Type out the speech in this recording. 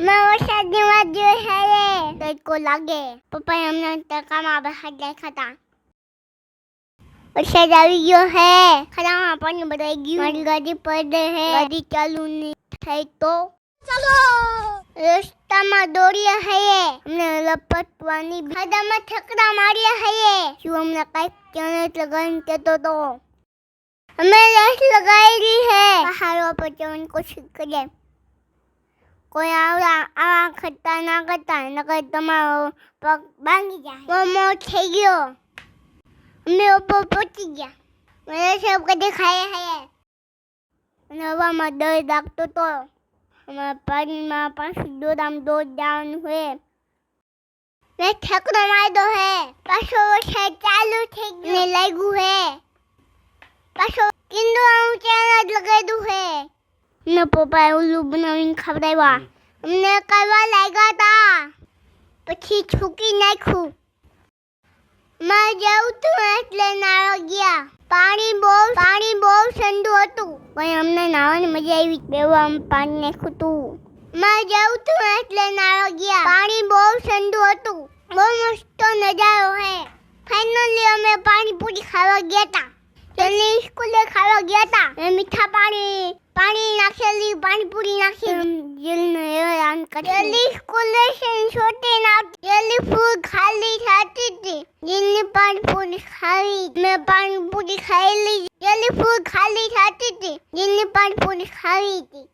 मैं वरसादની વાત જોઈ છે તડકો લાગે પપ્પાએ અમને તડકામાં બહાર દેખા હતા વરસાદ આવી ગયો છે ખરામાં પાણી ભરાઈ ગયું મારી ગાડી પડે છે ગાડી ચાલુ નહીં થાય તો ચાલો રસ્તામાં દોડ્યા છે અમને લપટવાની ખાડામાં ઠકડા માર્યા છે શું અમને કાંઈક ચણત લગાવીને કહેતો તો અમે રસ લગાવેલી છે પહાડો પર ચડવાની કોશિશ કરીએ કોઈ આવા ખટ્ટા ના કરતા નકર તમારો પગ ભાંગી જાય મોમો થઈ ગયો અમે ઉપર પહોંચી ગયા મને સબ કદી ખાય છે અને હવામાં ડર લાગતો તો અમારા પાણીમાં પાછું દોડ જવાનું હોય મેં ઠેકડો માર્યો છે પાછો વરસાદ ચાલુ થઈ ગયો ને લાગ્યું છે પાછો કિંદુ ચેન જ લગાવ્યું છે ને પપ્પાએ ઉલ્લુ બનાવીને ખવડાવ્યા અમને કરવા લાગ્યા હતા પછી છૂકી નાખ્યું માં જવું તું એટલે નાવા ગયા પાણી બહુ ઠંડુ હતું પણ અમને નાવાની મજા આવી બેવામાં પાણી નાખ્યું તું માં જવું તું એટલે નાવા ગયા પાણી બહુ ઠંડુ હતું બહુ મસ્ત નજારો છે ફાઇનલી અમે પાણીપુરી ખાવા ગયા હતા જલ્દી સ્કૂલે ખાવા ગયા હતા મીઠા પાણી નાખેલી પાણીપુરી નાખી જલ્દી સ્કૂલે છોટી ના જલ્દી ફૂલ ખાલી થતી હતી જલ્દી પાણીપુરી ખાવી મેં પાણીપુરી ખાઈ લીધી જલ્દી ફૂલ ખાલી થતી હતી જલ્દી પાણીપુરી ખાવી હતી